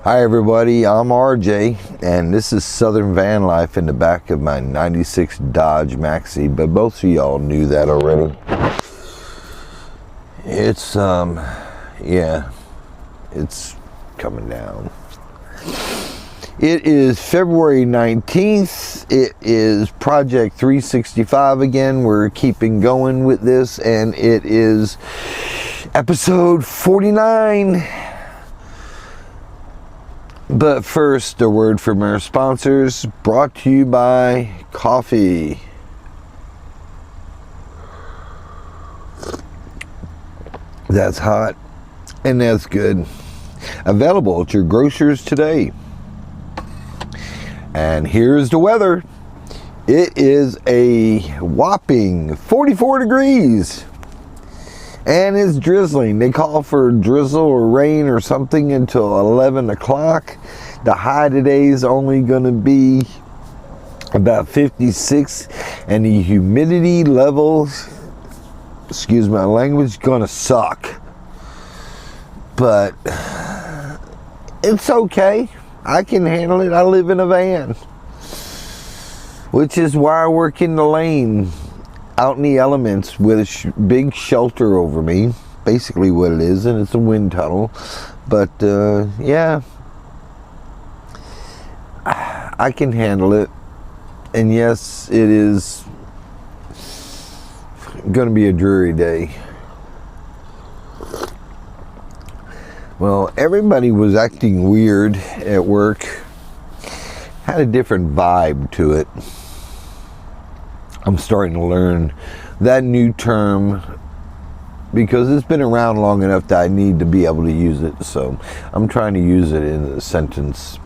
Hi everybody, I'm RJ, and this is Southern Van Life in the back of my 96 Dodge Maxi, but both of y'all knew that already. It's, it's coming down. It is February 19th. It is Project 365 again. We're keeping going with this, and it is episode 49. But first, a word from our sponsors, brought to you by coffee. That's hot and that's good. Available at your grocers today. And here's the weather. It is a whopping 44 degrees. And it's drizzling. They call for drizzle or rain or something until 11 o'clock. The high today is only going to be about 56. And the humidity levels, excuse my language, going to suck. But it's okay. I can handle it. I live in a van. Which is why I work in the lane. Out in the elements with a big shelter over me, basically what it is, and it's a wind tunnel. But yeah, I can handle it. And yes, it is going to be a dreary day. Well, everybody was acting weird at work. Had a different vibe to it. I'm starting to learn that new term because it's been around long enough that I need to be able to use it. So I'm trying to use it in a sentence.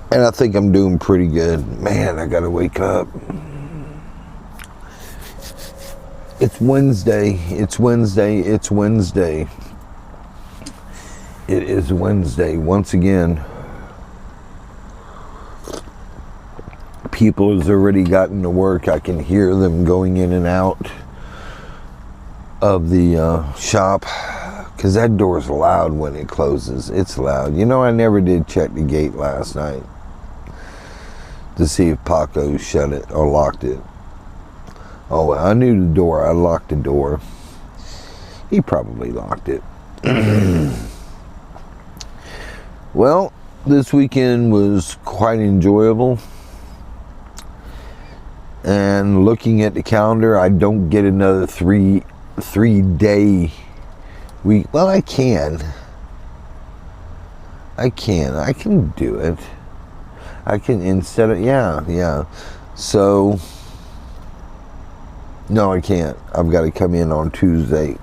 And I think I'm doing pretty good. Man, I gotta wake up. It's Wednesday. It's Wednesday. It's Wednesday. It is Wednesday once again. People has already gotten to work. I can hear them going in and out of the shop because that door's loud when it closes. It's loud. You know, I never did check the gate last night to see if Paco shut it or locked it. Oh, I knew the door. I locked the door. He probably locked it. Well, this weekend was quite enjoyable. And looking at the calendar, I don't get another three day week. Well, I can do it. I can instead of, yeah. So, no, I can't. I've got to come in on Tuesday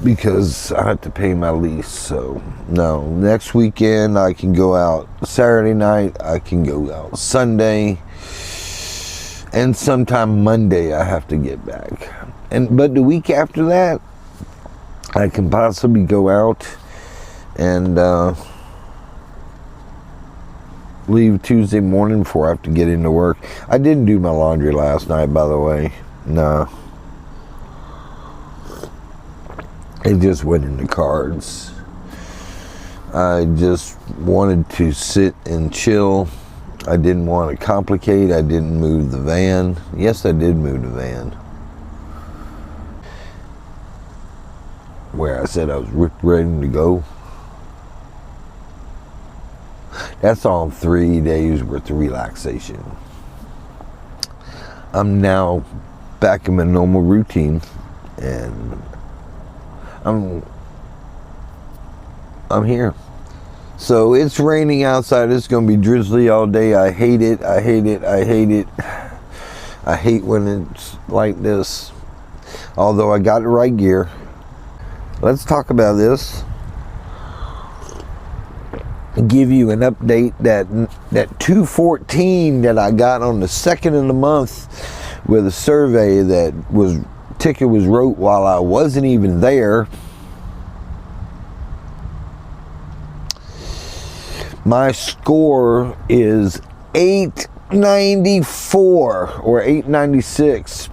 because I have to pay my lease. So, no, next weekend I can go out Saturday night, I can go out Sunday, and sometime Monday I have to get back. But the week after that, I can possibly go out and leave Tuesday morning before I have to get into work. I didn't do my laundry last night, by the way. No. It just went in the cards. I just wanted to sit and chill. I didn't want to complicate. I didn't move the van. Yes, I did move the van. Where I said I was ready to go. That's on 3 days worth of relaxation. I'm now back in my normal routine, and I'm here. So it's raining outside. It's going to be drizzly all day. I hate it. I hate it. I hate it. I hate when it's like this. Although I got the right gear. Let's talk about this. Give you an update that 214 that I got on the 2nd of the month with a survey that ticket was wrote while I wasn't even there. My score is 894 or 896.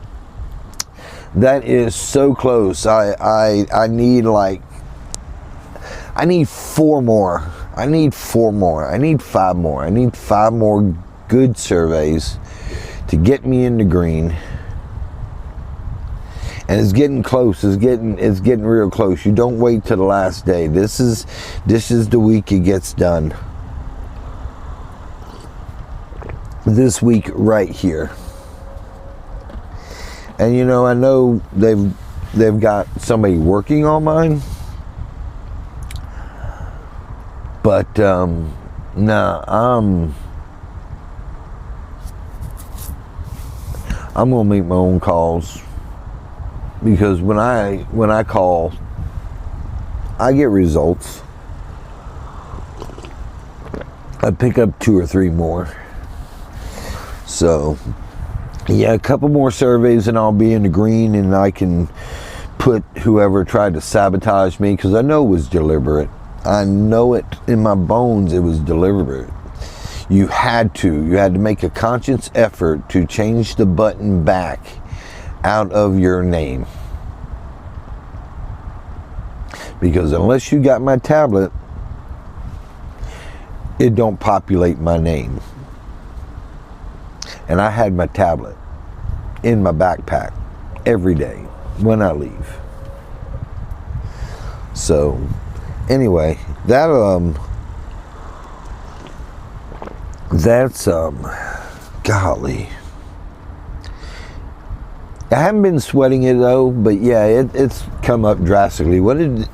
That is so close. I need like I need 4 more. I need 4 more. I need 5 more. I need 5 more good surveys to get me in the green. And it's getting close. It's getting real close. You don't wait till the last day. This is the week it gets done. This week right here. And you know, I know they've got somebody working on mine. But nah, I'm gonna make my own calls, because when I call, I get results. I pick up 2 or 3 more. So yeah, a couple more surveys and I'll be in the green, and I can put whoever tried to sabotage me, because I know it was deliberate. I know it in my bones, it was deliberate. You had to make a conscious effort to change the button back out of your name. Because unless you got my tablet, it don't populate my name. And I had my tablet in my backpack every day when I leave. So anyway, that's golly. I haven't been sweating it though, but yeah, it's come up drastically.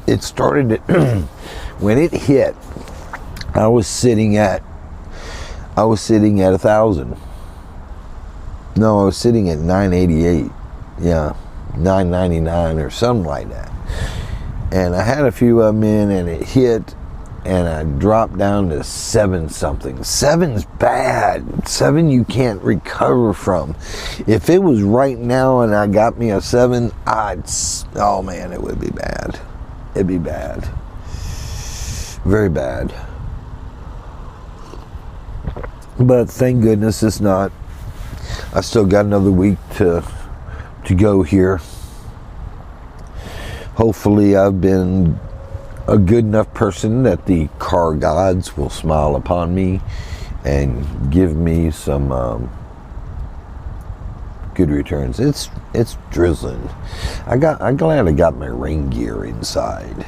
It started when it hit, I was sitting at 1,000. No, I was sitting at 988. Yeah, 999 or something like that. And I had a few of them in, and it hit, and I dropped down to 7 something. 7's bad. 7 you can't recover from. If it was right now and I got me a 7, oh man, it would be bad. It'd be bad. Very bad. But thank goodness it's not. I still got another week to go here. Hopefully I've been a good enough person that the car gods will smile upon me and give me some good returns. It's drizzling. I'm glad I got my rain gear inside.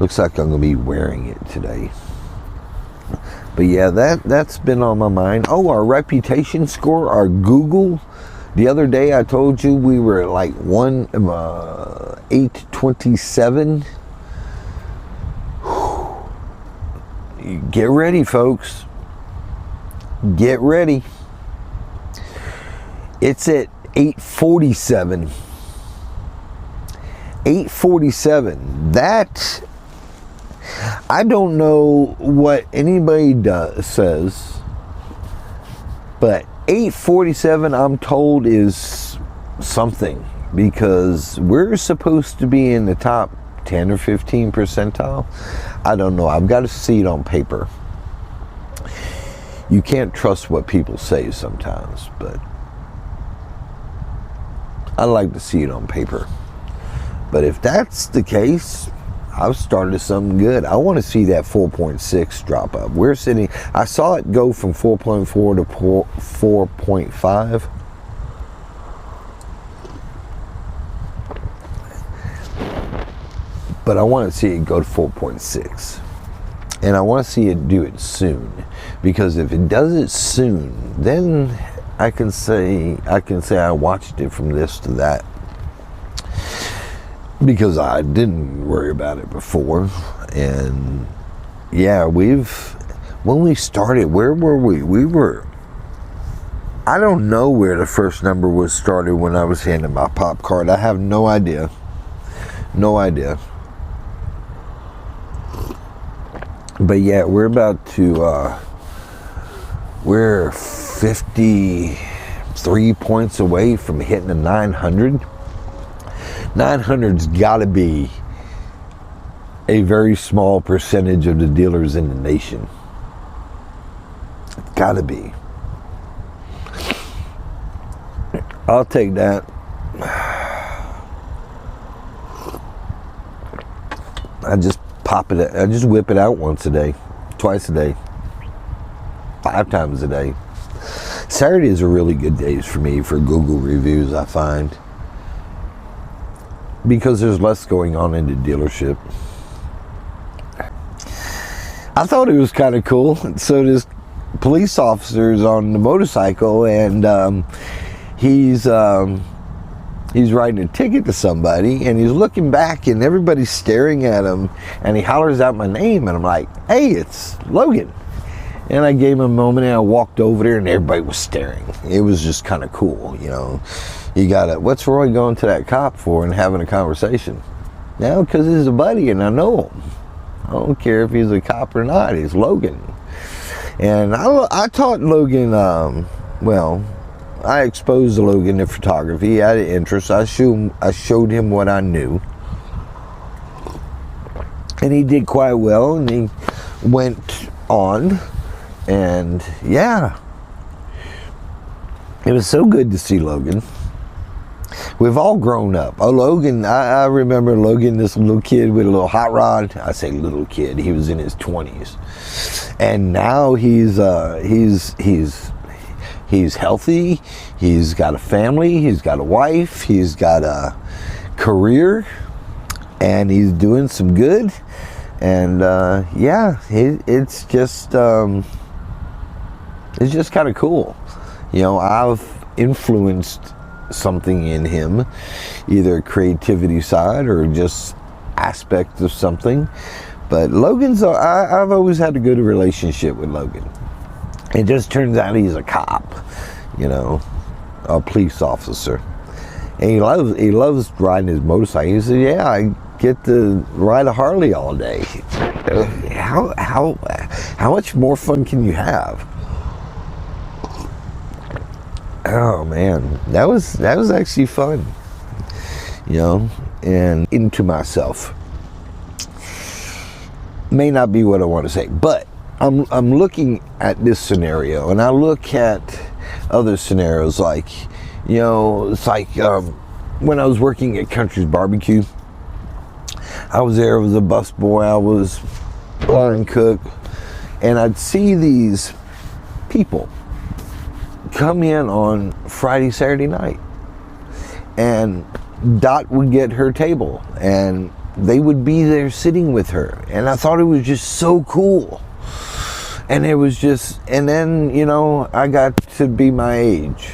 Looks like I'm gonna be wearing it today. But yeah, that's been on my mind. Oh, our reputation score, our Google. The other day I told you we were at like 827. Get ready, folks. Get ready. It's at 847. 847. That, I don't know what anybody says, but 847 I'm told is something, because we're supposed to be in the top 10 or 15 percentile. I don't know. I've got to see it on paper. You can't trust what people say sometimes, but I like to see it on paper. But if that's the case, I've started something good. I want to see that 4.6 drop up. We're sitting, I saw it go from 4.4 to 4.5. But I want to see it go to 4.6. And I want to see it do it soon. Because if it does it soon, then I can say I watched it from this to that. Because I didn't worry about it before. And yeah, when we started, where were we? We were, I don't know where the first number was started when I was handing my pop card. I have no idea. No idea. But yeah, we're about to, we're 53 points away from hitting the 900. 900's got to be a very small percentage of the dealers in the nation. Got to be. I'll take that. I just pop it. I just whip it out once a day, twice a day, 5 times a day. Saturdays are really good days for me for Google reviews, I find, because there's less going on in the dealership. I thought it was kind of cool. So this police officer's on the motorcycle, and he's writing a ticket to somebody, and he's looking back, and everybody's staring at him, and he hollers out my name, and I'm like, hey, it's Logan. And I gave him a moment, and I walked over there, and everybody was staring. It was just kind of cool, you know. You gotta, what's Roy going to that cop for and having a conversation? Now, because he's a buddy, and I know him. I don't care if he's a cop or not. He's Logan. And I taught Logan, I exposed Logan to photography. He had an interest. I showed him what I knew. And he did quite well, and he went on. And yeah, it was so good to see Logan. We've all grown up. Oh, Logan, I remember Logan, this little kid with a little hot rod. I say little kid, he was in his 20s. And now he's healthy, he's got a family, he's got a wife, he's got a career, and he's doing some good. And yeah, it's just kind of cool. You know, I've influenced something in him, either creativity side or just aspect of something. But Logan's, I've always had a good relationship with Logan. It just turns out he's a cop, you know, a police officer. And he loves riding his motorcycle. He said, yeah, I get to ride a Harley all day. How much more fun can you have? Oh man, that was actually fun, you know. And into myself may not be what I want to say, but I'm looking at this scenario, and I look at other scenarios, like, you know, it's like when I was working at Country's Barbecue. I was there as a busboy, I was line cook, and I'd see these people come in on Friday, Saturday night, and Dot would get her table, and they would be there sitting with her, and I thought it was just so cool. And it was just, and then, you know, I got to be my age.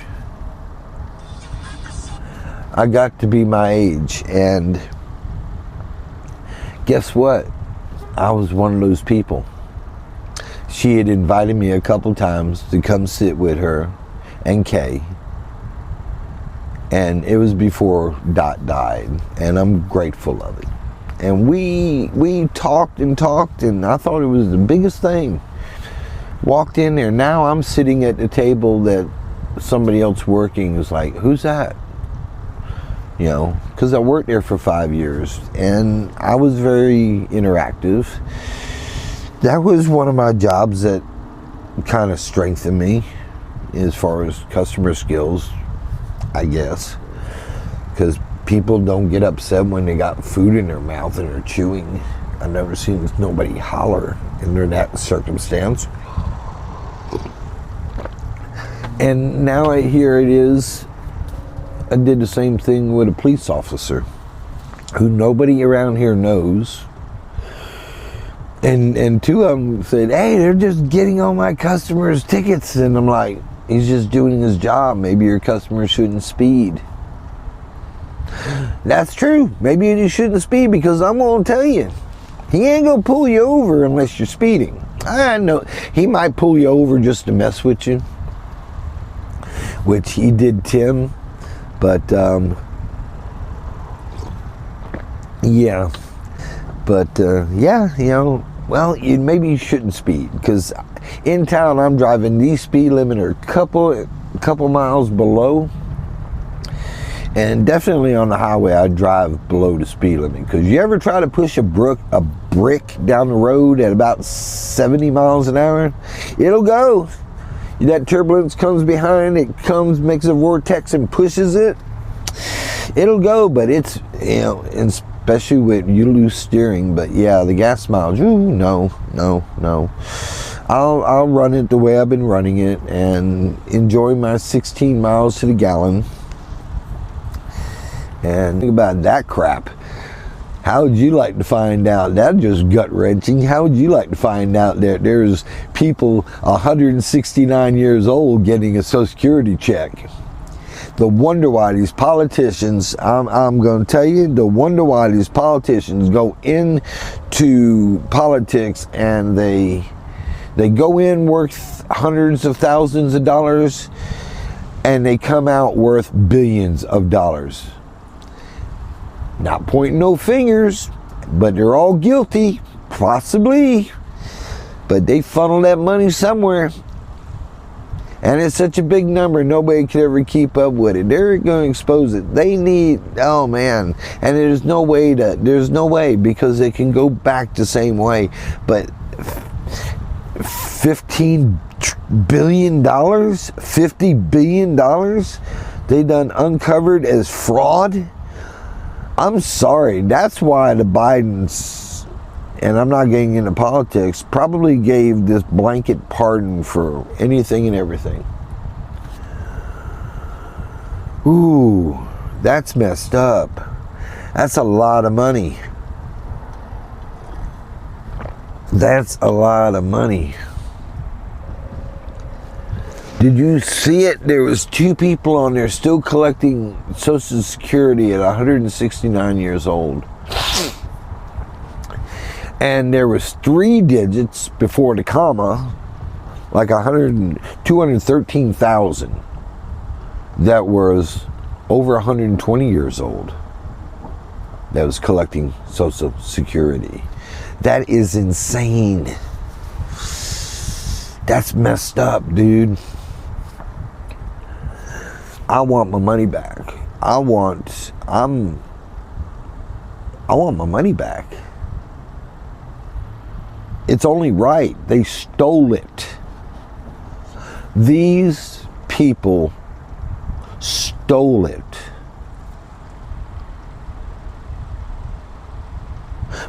And guess what? I was one of those people. She had invited me a couple times to come sit with her and Kay. And it was before Dot died, and I'm grateful of it. And we talked, and I thought it was the biggest thing. Walked in there, now I'm sitting at the table that somebody else working is like, who's that? You know, because I worked there for 5 years, and I was very interactive. That was one of my jobs that kind of strengthened me as far as customer skills, I guess, because people don't get upset when they got food in their mouth and they're chewing. I've never seen nobody holler in that circumstance. And now here it is, I did the same thing with a police officer who nobody around here knows. And 2 of them said, hey, they're just getting all my customers' tickets. And I'm like, he's just doing his job. Maybe your customer shouldn't speed. That's true. Maybe you shouldn't speed, because I'm going to tell you, he ain't going to pull you over unless you're speeding. I know he might pull you over just to mess with you, which he did Tim. But yeah. But yeah, you know, well, maybe you shouldn't speed, because in town I'm driving the speed limit or couple miles below, and definitely on the highway I drive below the speed limit. Because you ever try to push a brick down the road at about 70 miles an hour, it'll go. That turbulence comes behind, it comes, makes a vortex and pushes it. It'll go, but it's, you know, especially when you lose steering. But yeah, the gas mileage, ooh, no. I'll run it the way I've been running it and enjoy my 16 miles to the gallon. And think about that crap. How would you like to find out? That's just gut-wrenching. How would you like to find out that there's people 169 years old getting a Social Security check? The wonder why these politicians, I'm going to tell you, the wonder why these politicians go into politics and they go in worth hundreds of thousands of dollars and they come out worth billions of dollars. Not pointing no fingers, but they're all guilty, possibly. But they funnel that money somewhere. And it's such a big number, nobody could ever keep up with it. They're going to expose it. They need, oh man. And there's no way, because they can go back the same way. But $15 billion, $50 billion, they done uncovered as fraud. I'm sorry, that's why the Bidens, and I'm not getting into politics, probably gave this blanket pardon for anything and everything. Ooh, that's messed up. That's a lot of money. That's a lot of money. Did you see it? There was 2 people on there still collecting Social Security at 169 years old. And there was 3 digits before the comma, like 213,000 that was over 120 years old that was collecting Social Security. That is insane. That's messed up, dude. I want my money back. I want my money back. It's only right. They stole it. These people stole it.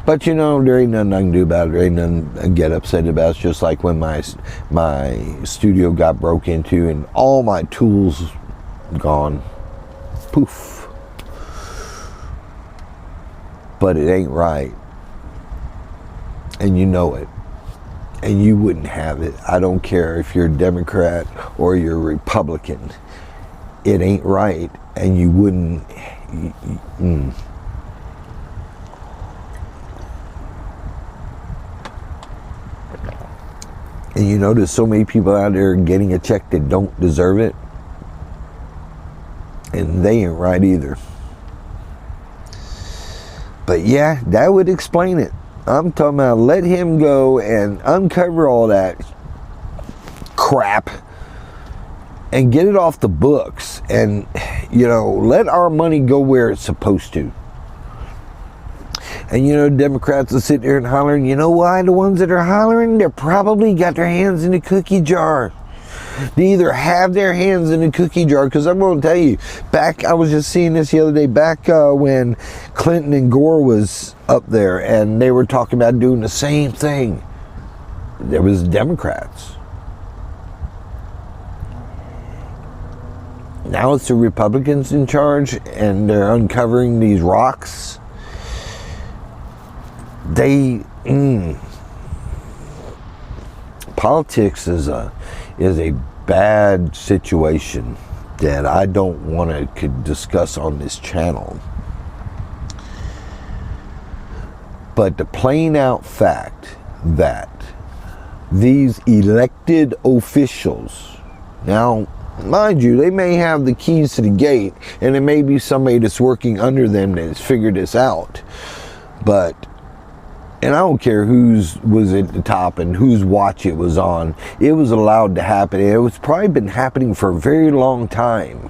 But you know, there ain't nothing I can do about it. There ain't nothing I get upset about. It's just like when my studio got broke into and all my tools gone. Poof. But it ain't right. And you know it. And you wouldn't have it. I don't care if you're a Democrat or you're a Republican. It ain't right. And you wouldn't. And you know, there's so many people out there getting a check that don't deserve it. And they ain't right either. But yeah, that would explain it. I'm talking about let him go and uncover all that crap and get it off the books. And, you know, let our money go where it's supposed to. And you know, Democrats will sit there and hollering. You know why the ones that are hollering? They're probably got their hands in the cookie jar. They either have their hands in the cookie jar, because I'm going to tell you, I was just seeing this the other day, back when Clinton and Gore was up there, and they were talking about doing the same thing. There was Democrats. Now it's the Republicans in charge, and they're uncovering these rocks. Politics is a bad situation that I don't want to discuss on this channel. But the plain out fact that these elected officials, now mind you, they may have the keys to the gate, and it may be somebody that's working under them that's figured this out, but and I don't care who's was at the top and whose watch it was on. It was allowed to happen. It was probably been happening for a very long time.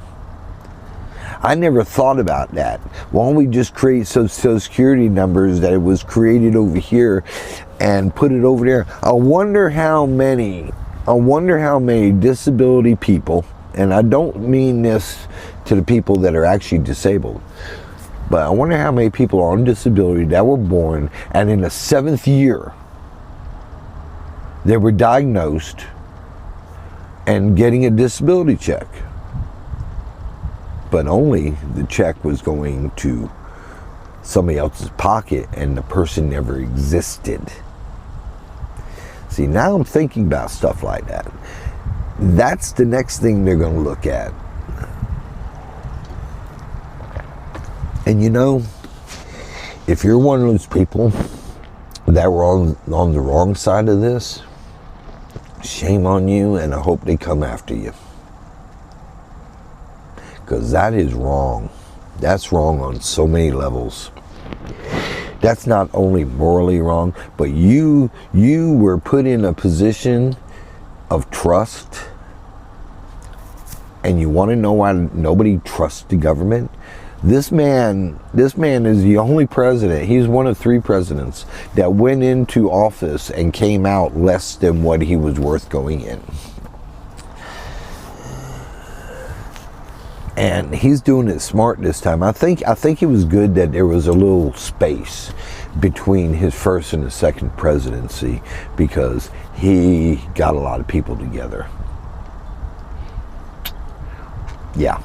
I never thought about that. Why don't we just create Social Security numbers that it was created over here and put it over there? I wonder how many disability people, and I don't mean this to the people that are actually disabled, But I wonder how many people on disability that were born and in the 7th year they were diagnosed and getting a disability check. But only the check was going to somebody else's pocket and the person never existed. See, now I'm thinking about stuff like that. That's the next thing they're going to look at. And you know, if you're one of those people that were on the wrong side of this, shame on you, and I hope they come after you. Because that is wrong. That's wrong on so many levels. That's not only morally wrong, but you were put in a position of trust, and you want to know why nobody trusts the government? This man is the only president. He's one of 3 presidents that went into office and came out less than what he was worth going in. And he's doing it smart this time. I think it was good that there was a little space between his first and his second presidency, because he got a lot of people together. Yeah.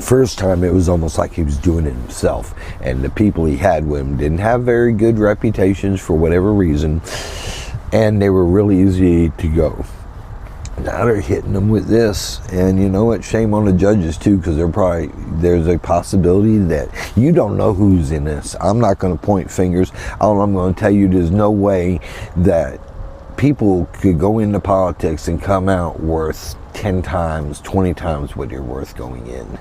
First time it was almost like he was doing it himself, and the people he had with him didn't have very good reputations for whatever reason, and they were really easy to go. Now they're hitting them with this, and you know what? Shame on the judges too, because there's a possibility that you don't know who's in this. I'm not going to point fingers. All I'm going to tell you, there's no way that people could go into politics and come out worth 10 times, 20 times what they're worth going in.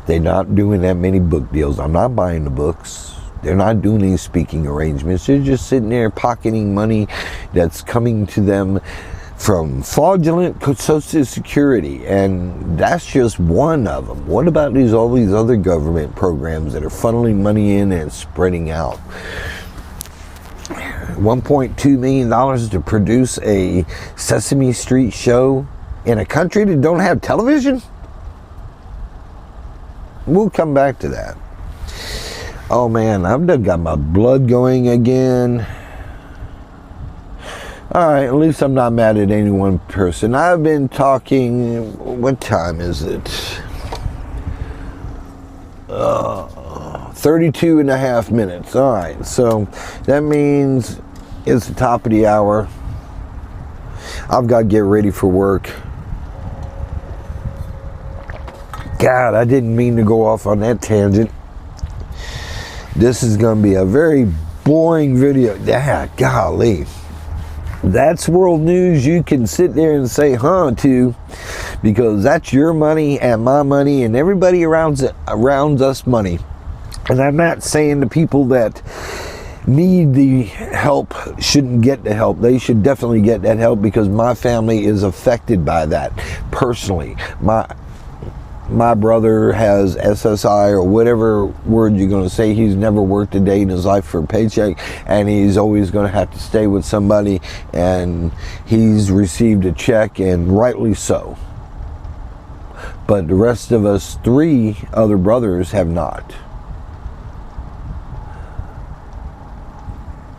They're not doing that many book deals. I'm not buying the books. They're not doing any speaking arrangements. They're just sitting there pocketing money that's coming to them from fraudulent Social Security, and that's just one of them. What about all these other government programs that are funneling money in and spreading out? $1.2 million to produce a Sesame Street show in a country that don't have television? We'll come back to that. Oh man, I've done got my blood going again. Alright, at least I'm not mad at any one person. I've been talking, what time is it? 32 and a half minutes. Alright, so that means it's the top of the hour. I've got to get ready for work. God, I didn't mean to go off on that tangent. This is going to be a very boring video. Yeah, golly. That's world news you can sit there and say huh to, because that's your money and my money and everybody around us money. And I'm not saying the people that need the help shouldn't get the help. They should definitely get that help, because my family is affected by that personally. My brother has SSI, or whatever word you're going to say. He's never worked a day in his life for a paycheck, and he's always going to have to stay with somebody, and he's received a check, and rightly so. But the rest of us 3 other brothers have not.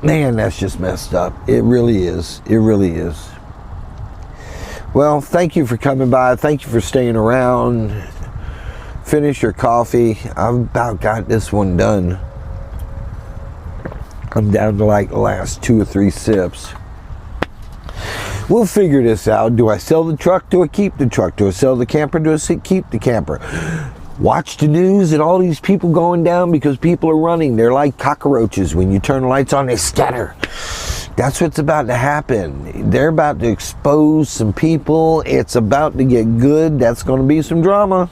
Man, that's just messed up. It really is. It really is. Well, thank you for coming by. Thank you for staying around. Finish your coffee. I've about got this one done. I'm down to like the last 2 or 3 sips. We'll figure this out. Do I sell the truck? Do I keep the truck? Do I sell the camper? Do I keep the camper? Watch the news and all these people going down because people are running. They're like cockroaches. When you turn the lights on, they scatter. That's what's about to happen. They're about to expose some people. It's about to get good. That's going to be some drama.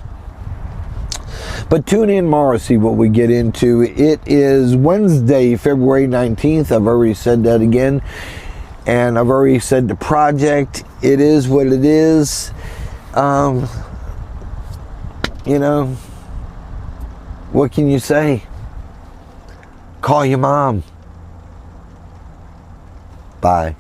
But tune in tomorrow, see what we get into. It is Wednesday, February 19th. I've already said that again. And I've already said the project. It is what it is. You know, what can you say? Call your mom. Bye.